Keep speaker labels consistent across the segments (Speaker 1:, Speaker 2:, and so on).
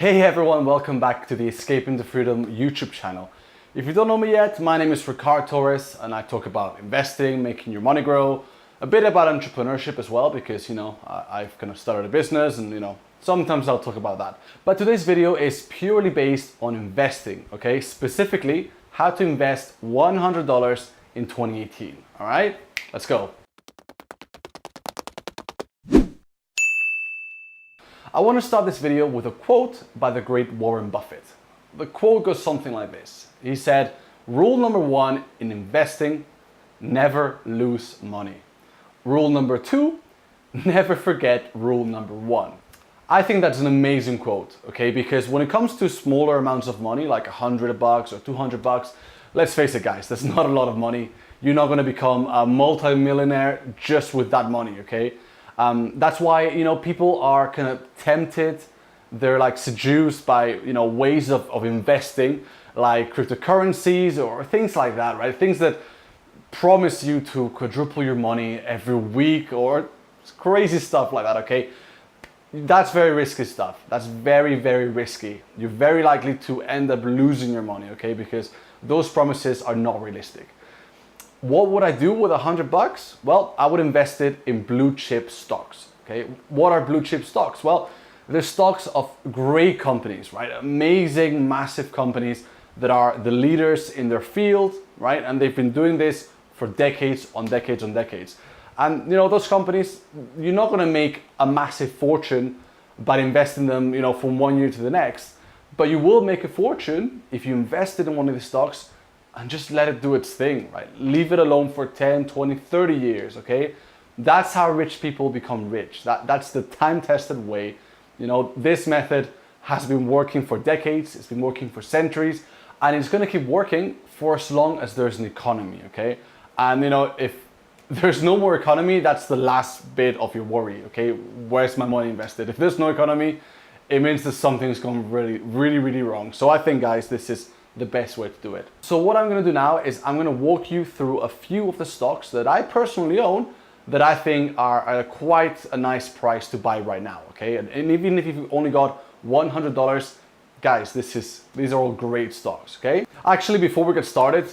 Speaker 1: Hey everyone, welcome back to the Escaping to Freedom YouTube channel. If you don't know me yet, my name is Ricardo Torres and I talk about investing, making your money grow, a bit about entrepreneurship as well because, I've kind of started a business and, sometimes I'll talk about that. But today's video is purely based on investing, okay? Specifically, how to invest $100 in 2018, all right? Let's go. I want to start this video with a quote by the great Warren Buffett. The quote goes something like this. He said, "Rule number one in investing, never lose money. Rule number two, never forget rule number one." I think that's an amazing quote, okay? Because when it comes to smaller amounts of money, like $100 or $200, let's face it guys, that's not a lot of money. You're not gonna become a multi-millionaire just with that money, okay? That's why, people are kind of tempted. They're like seduced by, ways of investing like cryptocurrencies or things like that, right? Things that promise you to quadruple your money every week or crazy stuff like that, okay? That's very risky stuff. That's very, very risky. You're very likely to end up losing your money, okay? Because those promises are not realistic. What would I do with $100? Well, I would invest it in blue chip stocks, okay? What are blue chip stocks? Well, they're stocks of great companies, right? Amazing, massive companies that are the leaders in their field, right? And they've been doing this for decades on decades on decades. And, those companies, you're not gonna make a massive fortune by investing them, from one year to the next, but you will make a fortune if you invested in one of these stocks and just let it do its thing, right? Leave it alone for 10, 20, 30 years, okay? That's how rich people become rich. That's the time-tested way. This method has been working for decades, it's been working for centuries, and it's gonna keep working for as long as there's an economy, okay? And if there's no more economy, that's the last bit of your worry, okay? Where's my money invested? If there's no economy, it means that something's gone really, really, really wrong. So I think, guys, this is the best way to do it. So what I'm gonna do now is I'm gonna walk you through a few of the stocks that I personally own that I think are at quite a nice price to buy right now, okay? And even if you've only got $100, guys, these are all great stocks, okay? Actually, before we get started,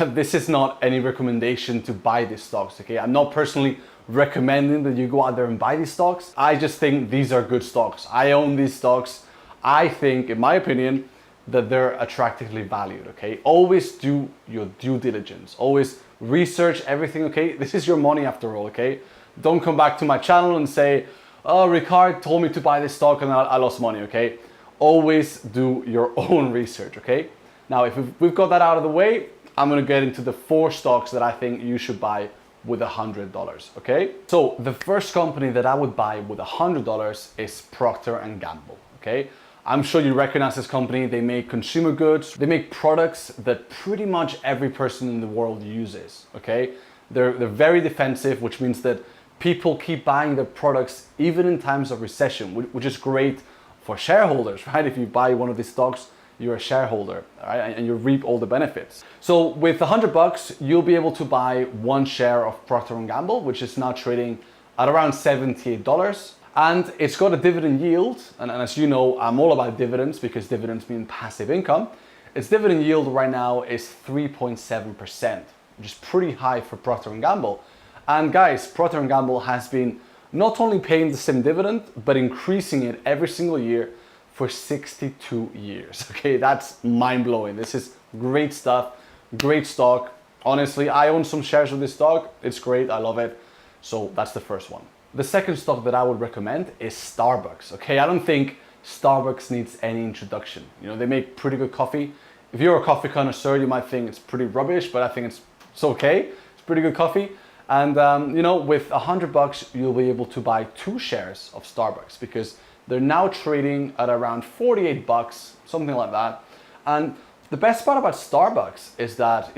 Speaker 1: this is not any recommendation to buy these stocks, okay? I'm not personally recommending that you go out there and buy these stocks. I just think these are good stocks. I own these stocks. I think, in my opinion, that they're attractively valued, okay? Always do your due diligence. Always research everything, okay? This is your money after all, okay? Don't come back to my channel and say, "Oh, Ricard told me to buy this stock and I lost money," okay? Always do your own research, okay? Now, if we've got that out of the way, I'm gonna get into the 4 stocks that I think you should buy with $100, okay? So the first company that I would buy with $100 is Procter Gamble, okay? I'm sure you recognize this company. They make consumer goods. They make products that pretty much every person in the world uses, okay? They're very defensive, which means that people keep buying their products even in times of recession, which is great for shareholders, right? If you buy one of these stocks, you're a shareholder, all right? And you reap all the benefits. So with $100, you'll be able to buy 1 share of Procter Gamble, which is now trading at around $78. And it's got a dividend yield, and as you know, I'm all about dividends because dividends mean passive income. Its dividend yield right now is 3.7%, which is pretty high for Procter Gamble. And guys, Procter Gamble has been not only paying the same dividend, but increasing it every single year for 62 years. Okay, that's mind-blowing. This is great stuff, great stock. Honestly, I own some shares of this stock. It's great, I love it. So that's the first one. The second stock that I would recommend is Starbucks, okay? I don't think Starbucks needs any introduction. They make pretty good coffee. If you're a coffee connoisseur, you might think it's pretty rubbish, but I think it's okay. It's pretty good coffee. And, with $100, you'll be able to buy 2 shares of Starbucks because they're now trading at around $48, something like that. And the best part about Starbucks is that,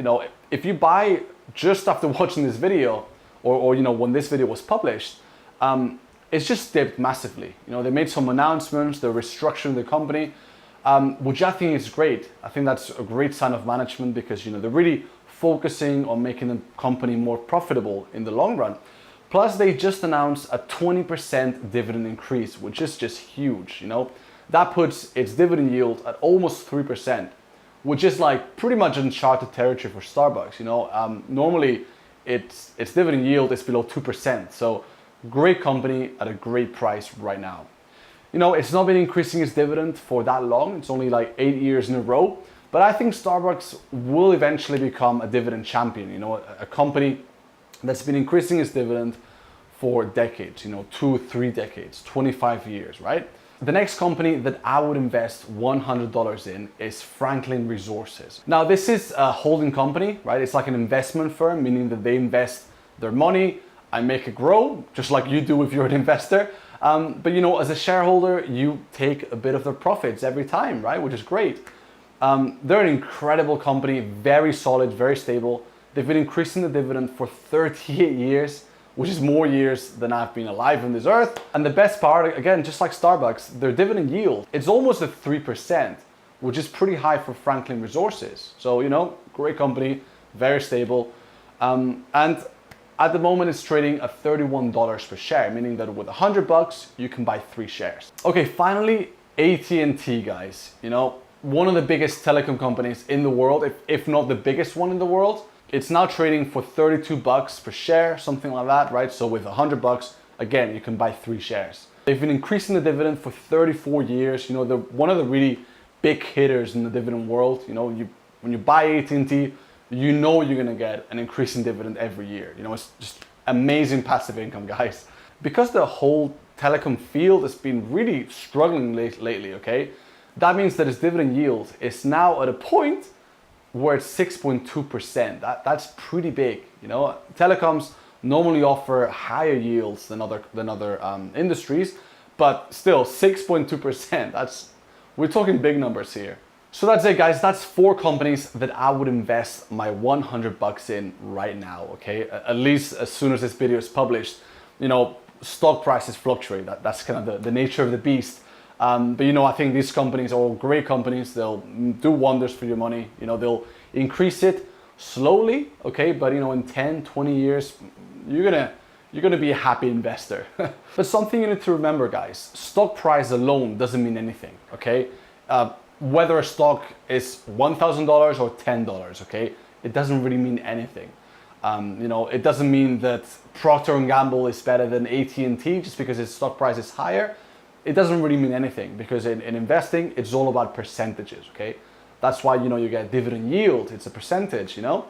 Speaker 1: if you buy just after watching this video or when this video was published, it's just dipped massively. They made some announcements, they're restructuring the company, which I think is great. I think that's a great sign of management because, they're really focusing on making the company more profitable in the long run. Plus, they just announced a 20% dividend increase, which is just huge, you know. That puts its dividend yield at almost 3%, which is like pretty much uncharted territory for Starbucks, you know. Normally, its dividend yield is below 2%, so great company at a great price right now. You know, it's not been increasing its dividend for that long. It's only like 8 years in a row. But I think Starbucks will eventually become a dividend champion, you know, a company that's been increasing its dividend for decades, you know, 2, 3 decades, 25 years, right? The next company that I would invest $100 in is Franklin Resources. Now, this is a holding company, right? It's like an investment firm, meaning that they invest their money and make it grow, just like you do if you're an investor. But you know, as a shareholder, you take a bit of their profits every time, right? Which is great. They're an incredible company, very solid, very stable. They've been increasing the dividend for 38 years, which is more years than I've been alive on this earth. And the best part, again, just like Starbucks, their dividend yield, it's almost at 3%, which is pretty high for Franklin Resources. So, you know, great company, very stable. And at the moment, it's trading at $31 per share, meaning that with $100, you can buy 3 shares. Okay, finally, AT&T, guys. You know, one of the biggest telecom companies in the world, if not the biggest one in the world. It's now trading for $32 per share, something like that, right? So with $100, again, you can buy 3 shares. They've been increasing the dividend for 34 years. You know, they're one of the really big hitters in the dividend world. You know, when you buy AT&T, you know you're gonna get an increase in dividend every year. You know, it's just amazing passive income, guys. Because the whole telecom field has been really struggling lately, okay? That means that its dividend yield is now at a point where it's 6.2%. That's pretty big, you know? Telecoms normally offer higher yields than other industries, but still 6.2%. We're talking big numbers here. So that's it, guys. That's 4 companies that I would invest my $100 in right now, okay? At least as soon as this video is published. You know, stock prices fluctuate. That's kind of the nature of the beast. But you know, I think these companies are all great companies. They'll do wonders for your money. You know, they'll increase it slowly, okay? But you know, in 10, 20 years, you're gonna be a happy investor. But something you need to remember, guys, stock price alone doesn't mean anything, okay? Whether a stock is $1,000 or $10, okay? It doesn't really mean anything. You know, it doesn't mean that Procter Gamble is better than AT&T just because its stock price is higher. It doesn't really mean anything because in investing, it's all about percentages, okay? That's why, you know, you get dividend yield. It's a percentage, you know?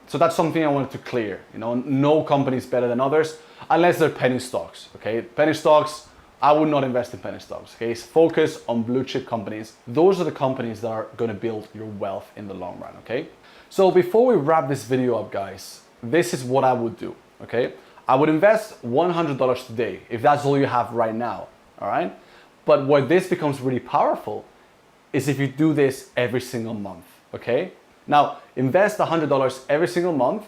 Speaker 1: So that's something I wanted to clear. You know, no company is better than others unless they're penny stocks, okay? Penny stocks, I would not invest in penny stocks, okay? So focus on blue chip companies. Those are the companies that are gonna build your wealth in the long run, okay? So before we wrap this video up, guys, this is what I would do, okay? I would invest $100 today if that's all you have right now, all right? But where this becomes really powerful is if you do this every single month, okay? Now, invest $100 every single month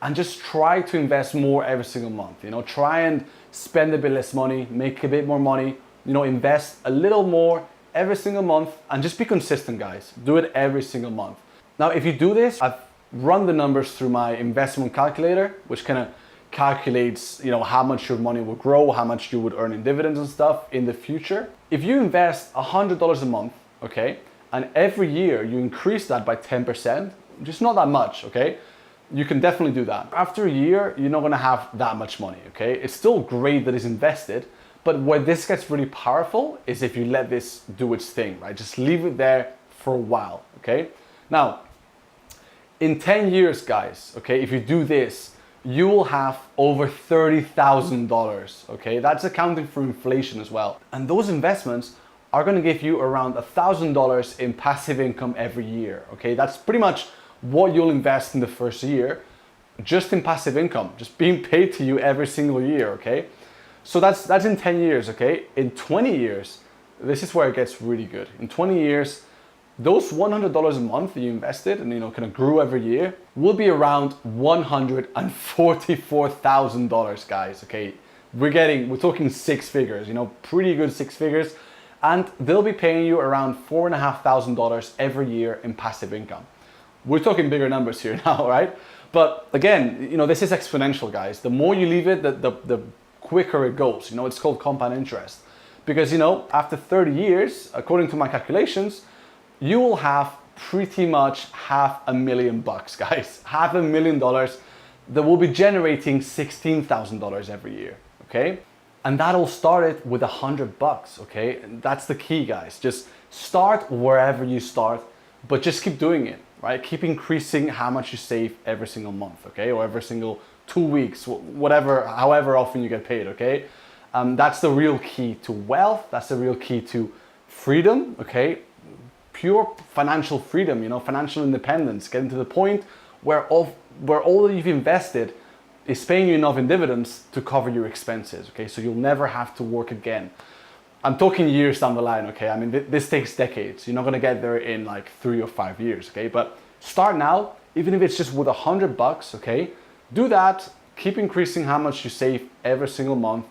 Speaker 1: and just try to invest more every single month. You know, try and spend a bit less money, make a bit more money, you know, invest a little more every single month and just be consistent, guys. Do it every single month. Now, if you do this, I've run the numbers through my investment calculator, which kind of calculates, you know, how much your money will grow, how much you would earn in dividends and stuff in the future. If you invest $100 a month, okay, and every year you increase that by 10%, just not that much, okay? You can definitely do that. After a year, you're not gonna have that much money, okay? It's still great that it's invested, but where this gets really powerful is if you let this do its thing, right? Just leave it there for a while, okay? Now, in 10 years, guys, okay, if you do this, you will have over $30,000, okay? That's accounting for inflation as well. And those investments are gonna give you around $1,000 in passive income every year, okay? That's pretty much what you'll invest in the first year, just in passive income, just being paid to you every single year, okay? So that's in 10 years, okay? In 20 years, this is where it gets really good. In 20 years, those $100 a month that you invested and, you know, kind of grew every year will be around $144,000, guys, okay? We're talking 6 figures, you know, pretty good 6 figures. And they'll be paying you around $4,500 every year in passive income. We're talking bigger numbers here now, right? But again, this is exponential, guys. The more you leave it, the quicker it goes. It's called compound interest. Because, after 30 years, according to my calculations, you will have pretty much $500,000, guys. $500,000 that will be generating $16,000 every year, okay? And that all started with $100, okay? And that's the key, guys. Just start wherever you start, but just keep doing it, right? Keep increasing how much you save every single month, okay? Or every single 2 weeks, whatever, however often you get paid, okay? That's the real key to wealth. That's the real key to freedom, okay? Pure financial freedom, financial independence, getting to the point where all that you've invested is paying you enough in dividends to cover your expenses, okay? So you'll never have to work again. I'm talking years down the line, okay? I mean, this takes decades. You're not gonna get there in like 3 or 5 years, okay? But start now, even if it's just with $100, okay? Do that, keep increasing how much you save every single month.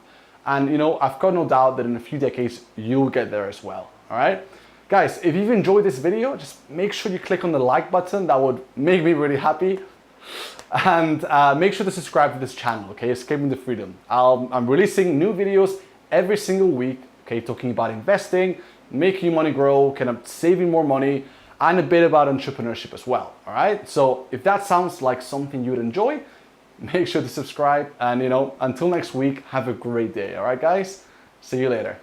Speaker 1: And I've got no doubt that in a few decades, you'll get there as well, all right? Guys, if you've enjoyed this video, just make sure you click on the like button. That would make me really happy. And make sure to subscribe to this channel, okay? Escaping the Freedom. I'm releasing new videos every single week, okay? Talking about investing, making your money grow, kind of saving more money, and a bit about entrepreneurship as well, all right? So if that sounds like something you'd enjoy, make sure to subscribe. And until next week, have a great day, all right, guys? See you later.